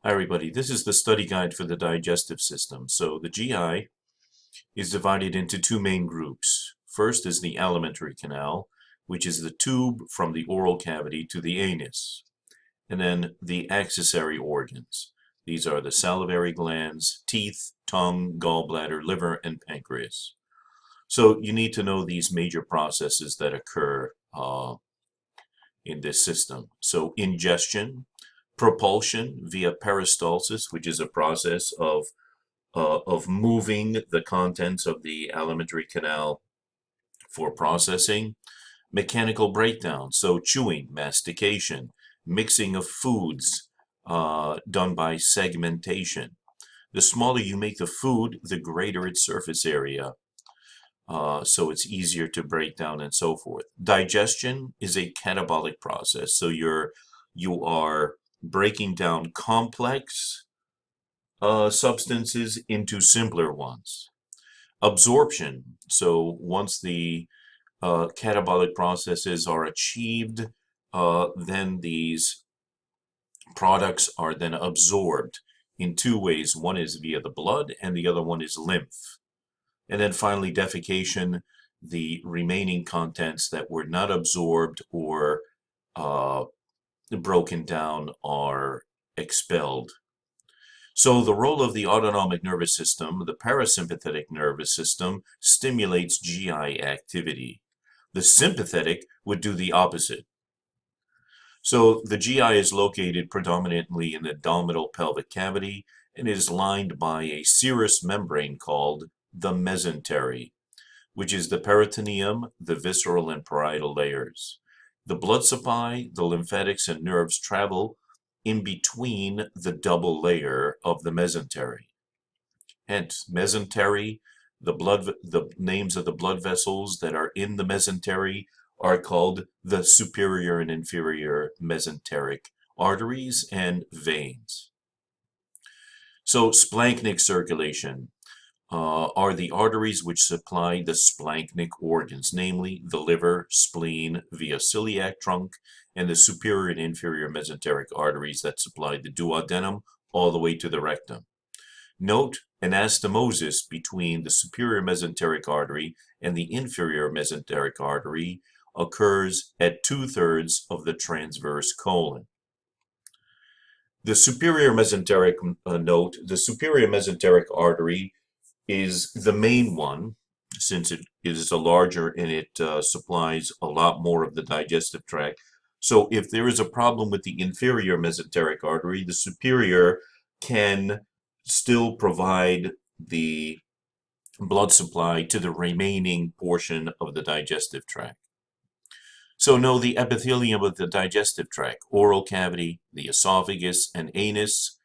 Hi everybody, this is the study guide for the digestive system. So the GI is divided into two main groups. First is the alimentary canal, which is the tube from the oral cavity to the anus. And then the accessory organs. These are the salivary glands, teeth, tongue, gallbladder, liver, and pancreas. So you need to know these major processes that occur in this system. So ingestion, propulsion via peristalsis, which is a process of moving the contents of the alimentary canal for processing. Mechanical breakdown, so chewing, mastication, mixing of foods done by segmentation. The smaller you make the food, the greater its surface area, so it's easier to break down and so forth. Digestion is a catabolic process, so you are breaking down complex substances into simpler ones. Absorption, so once the catabolic processes are achieved, then these products are then absorbed in two ways. One is via the blood and the other one is lymph. And then finally defecation, the remaining contents that were not absorbed or broken down are expelled. So the role of the autonomic nervous system, the parasympathetic nervous system, stimulates GI activity. The sympathetic would do the opposite. So the GI is located predominantly in the abdominal pelvic cavity and is lined by a serous membrane called the mesentery, which is the peritoneum, the visceral and parietal layers. The blood supply, the lymphatics and nerves travel in between the double layer of the mesentery. Hence, mesentery, the names of the blood vessels that are in the mesentery are called the superior and inferior mesenteric arteries and veins. So splanchnic circulation are the arteries which supply the splanchnic organs, namely the liver, spleen via celiac trunk, and the superior and inferior mesenteric arteries that supply the duodenum all the way to the rectum. Note anastomosis between the superior mesenteric artery and the inferior mesenteric artery occurs at 2/3 of the transverse colon. The superior mesenteric the superior mesenteric artery is the main one, since it is a larger and it supplies a lot more of the digestive tract. So if there is a problem with the inferior mesenteric artery, the superior can still provide the blood supply to the remaining portion of the digestive tract. So know the epithelium of the digestive tract: oral cavity, the esophagus, and anus,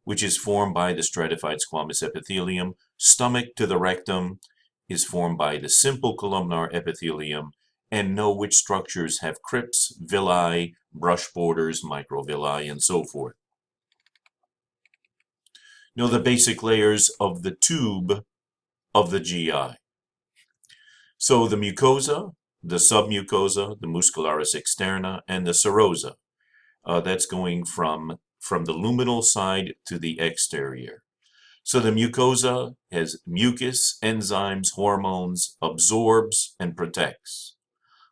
which is formed by the stratified squamous epithelium. Stomach to the rectum is formed by the simple columnar epithelium, and know which structures have crypts, villi, brush borders, microvilli, and so forth. Know the basic layers of the tube of the GI. So the mucosa, the submucosa, the muscularis externa, and the serosa. That's going from the luminal side to the exterior. So the mucosa has mucus, enzymes, hormones, absorbs, and protects.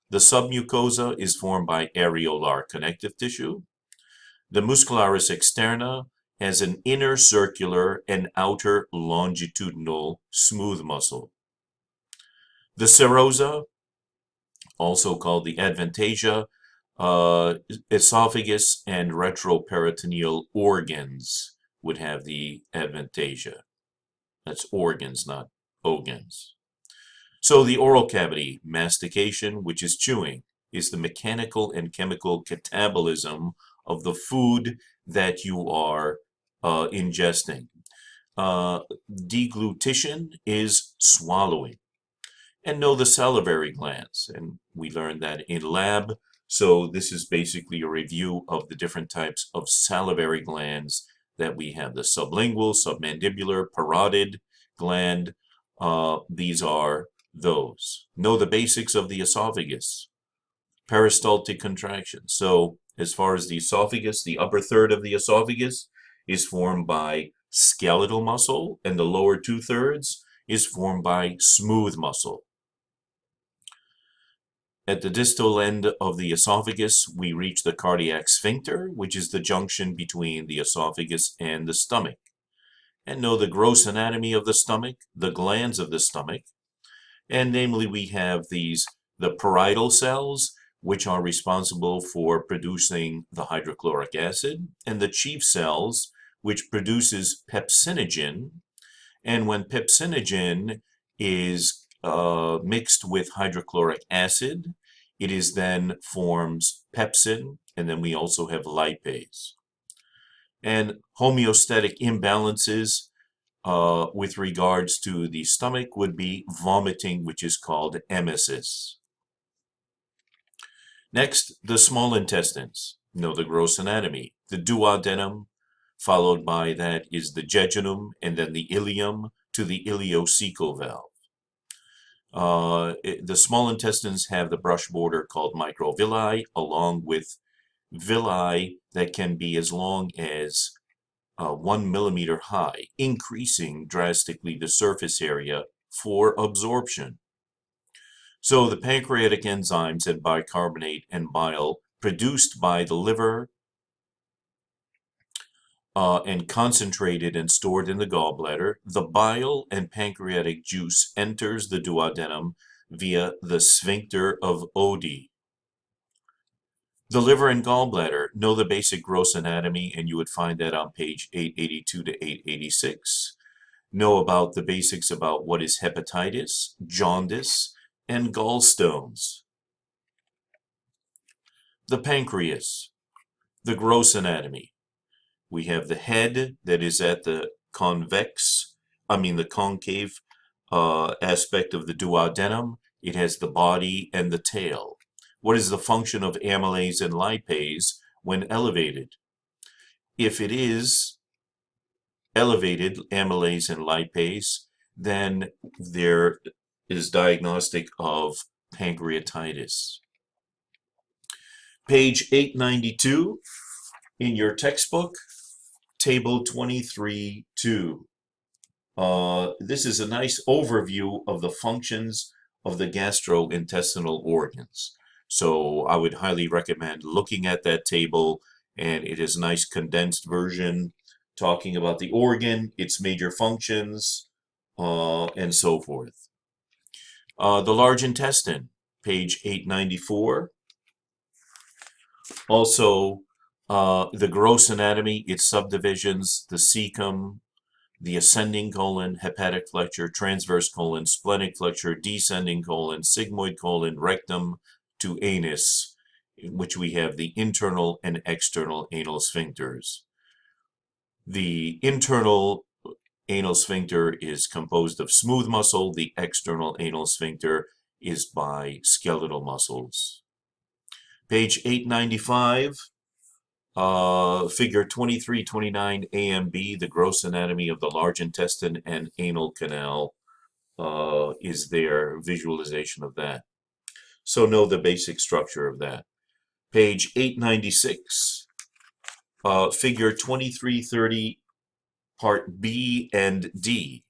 The submucosa is formed by areolar connective tissue. The muscularis externa has an inner circular and outer longitudinal smooth muscle. The serosa, also called the adventasia, esophagus and retroperitoneal organs would have the adventasia. That's organs, not organs. So the oral cavity, mastication, which is chewing, is the mechanical and chemical catabolism of the food that you are ingesting. Deglutition is swallowing. And know the salivary glands, and we learned that in lab. So this is basically a review of the different types of salivary glands that we have: the sublingual, submandibular, parotid gland. These are those. Know the basics of the esophagus: peristaltic contraction. So as far as the esophagus, the upper third of the esophagus is formed by skeletal muscle, and the lower 2/3 is formed by smooth muscle. At the distal end of the esophagus, we reach the cardiac sphincter, which is the junction between the esophagus and the stomach. And know the gross anatomy of the stomach, the glands of the stomach. And namely, we have the parietal cells, which are responsible for producing the hydrochloric acid, and the chief cells, which produces pepsinogen. And when pepsinogen is mixed with hydrochloric acid, it is then forms pepsin, and then we also have lipase. And homeostatic imbalances with regards to the stomach would be vomiting, which is called emesis. Next, the small intestines. Know the gross anatomy. The duodenum, followed by that is the jejunum, and then the ileum to the ileocecal valve. The small intestines have the brush border called microvilli, along with villi that can be as long as 1 millimeter high, increasing drastically the surface area for absorption. So the pancreatic enzymes and bicarbonate and bile produced by the liver and concentrated and stored in the gallbladder, the bile and pancreatic juice enters the duodenum via the sphincter of Oddi. The liver and gallbladder, know the basic gross anatomy, and you would find that on page 882 to 886. Know about the basics about what is hepatitis, jaundice, and gallstones. The pancreas, the gross anatomy. We have the head that is at the concave aspect of the duodenum. It has the body and the tail. What is the function of amylase and lipase when elevated? If it is elevated, amylase and lipase, then there is diagnostic of pancreatitis. Page 892 in your textbook, table 23-2. This is a nice overview of the functions of the gastrointestinal organs. So I would highly recommend looking at that table, and it is a nice condensed version talking about the organ, its major functions, and so forth. The large intestine, page 894. Also, the gross anatomy, its subdivisions, the cecum, the ascending colon, hepatic flexure, transverse colon, splenic flexure, descending colon, sigmoid colon, rectum to anus, in which we have the internal and external anal sphincters. The internal anal sphincter is composed of smooth muscle. The external anal sphincter is by skeletal muscles. Page 895, figure 2329 A and B, the gross anatomy of the large intestine and anal canal is their visualization of that. So know the basic structure of that. Page 896, figure 2330, part B and D.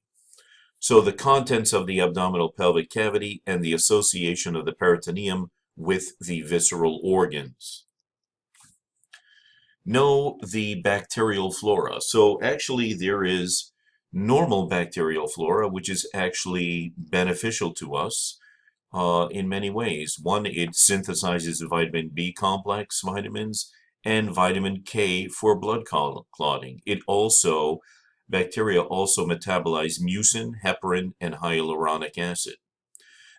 So the contents of the abdominal pelvic cavity and the association of the peritoneum with the visceral organs. Know the bacterial flora. So actually there is normal bacterial flora, which is actually beneficial to us in many ways. One, it synthesizes vitamin B complex vitamins and vitamin K for blood clotting. Bacteria also metabolize mucin, heparin, and hyaluronic acid.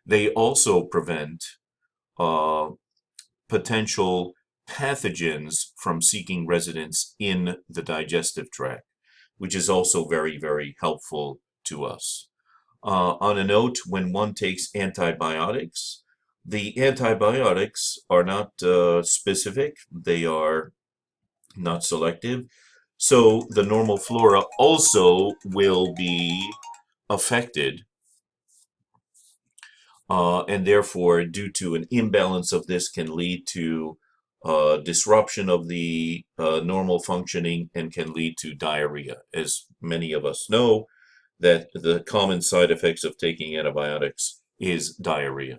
They also prevent potential pathogens from seeking residence in the digestive tract, which is also very, very helpful to us. On a note, when one takes antibiotics, the antibiotics are not specific, they are not selective. So the normal flora also will be affected, and therefore, due to an imbalance of this, can lead to disruption of the normal functioning, and can lead to diarrhea. As many of us know, that the common side effects of taking antibiotics is diarrhea.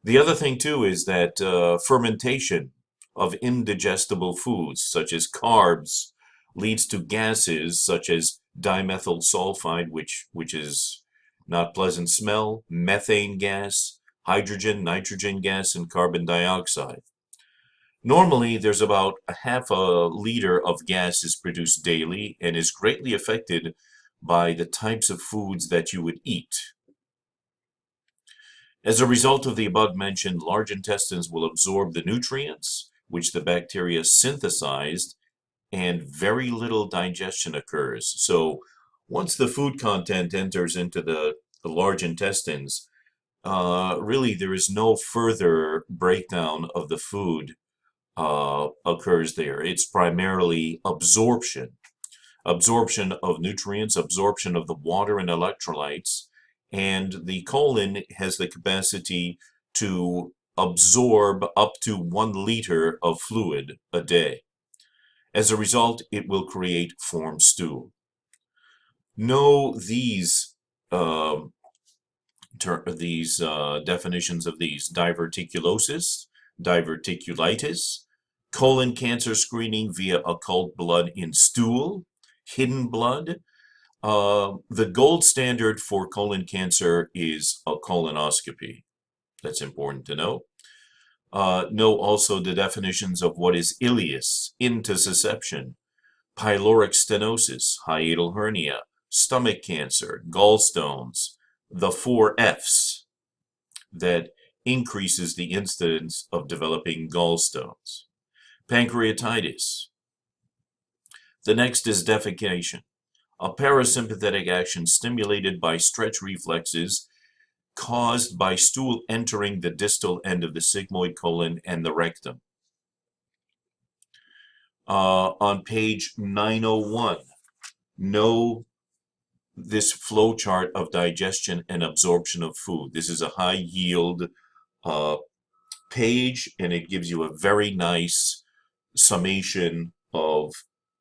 The other thing too is that fermentation of indigestible foods, such as carbs, leads to gases such as dimethyl sulfide, which is not pleasant smell, methane gas, hydrogen, nitrogen gas, and carbon dioxide. Normally, there's about a half a liter of gas is produced daily and is greatly affected by the types of foods that you would eat. As a result of the above-mentioned, large intestines will absorb the nutrients which the bacteria synthesized, and very little digestion occurs. So once the food content enters into the large intestines, really there is no further breakdown of the food occurs there. It's primarily absorption of nutrients, absorption of the water and electrolytes, and the colon has the capacity to absorb up to 1 liter of fluid a day. As a result, it will create formed stool. Know these definitions of these: diverticulosis, diverticulitis, colon cancer screening via occult blood in stool, hidden blood. The gold standard for colon cancer is a colonoscopy. That's important to know. Know also the definitions of what is ileus, intussusception, pyloric stenosis, hiatal hernia, stomach cancer, gallstones, the 4 F's that increases the incidence of developing gallstones. Pancreatitis. The next is defecation, a parasympathetic action stimulated by stretch reflexes caused by stool entering the distal end of the sigmoid colon and the rectum. On page 901, know this flow chart of digestion and absorption of food. This is a high yield page, and it gives you a very nice summation of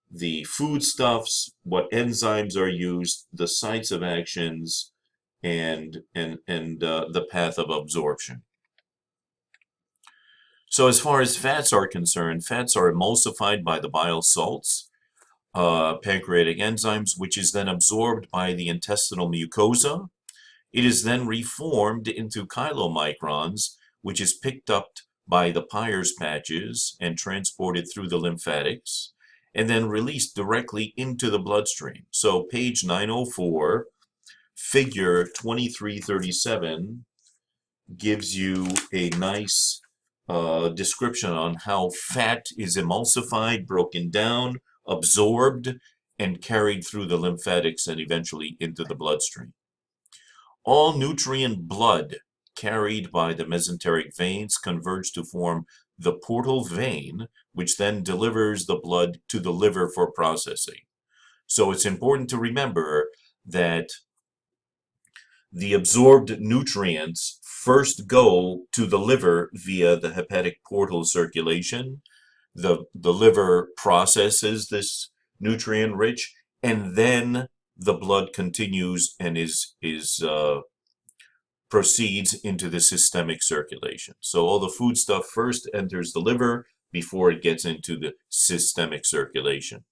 the foodstuffs, what enzymes are used, the sites of actions, and the path of absorption. So as far as fats are concerned, fats are emulsified by the bile salts, pancreatic enzymes, which is then absorbed by the intestinal mucosa. It is then reformed into chylomicrons, which is picked up by the Peyer's patches and transported through the lymphatics, and then released directly into the bloodstream. So page 904, figure 2337 gives you a nice description on how fat is emulsified, broken down, absorbed, and carried through the lymphatics and eventually into the bloodstream. All nutrient blood carried by the mesenteric veins converge to form the portal vein, which then delivers the blood to the liver for processing. So it's important to remember that the absorbed nutrients first go to the liver via the hepatic portal circulation. The liver processes this nutrient rich, and then the blood continues and proceeds into the systemic circulation. So all the food stuff first enters the liver before it gets into the systemic circulation.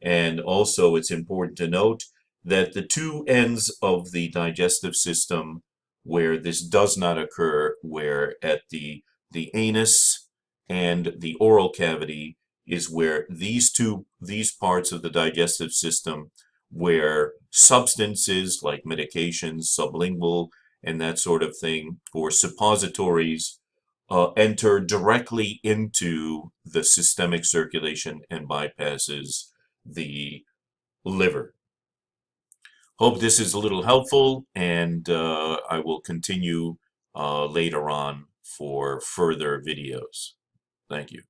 And also it's important to note that the two ends of the digestive system where this does not occur, where at the anus and the oral cavity, is where these parts of the digestive system where substances like medications, sublingual, and that sort of thing, or suppositories, enter directly into the systemic circulation and bypasses the liver. Hope this is a little helpful, and I will continue later on for further videos. Thank you.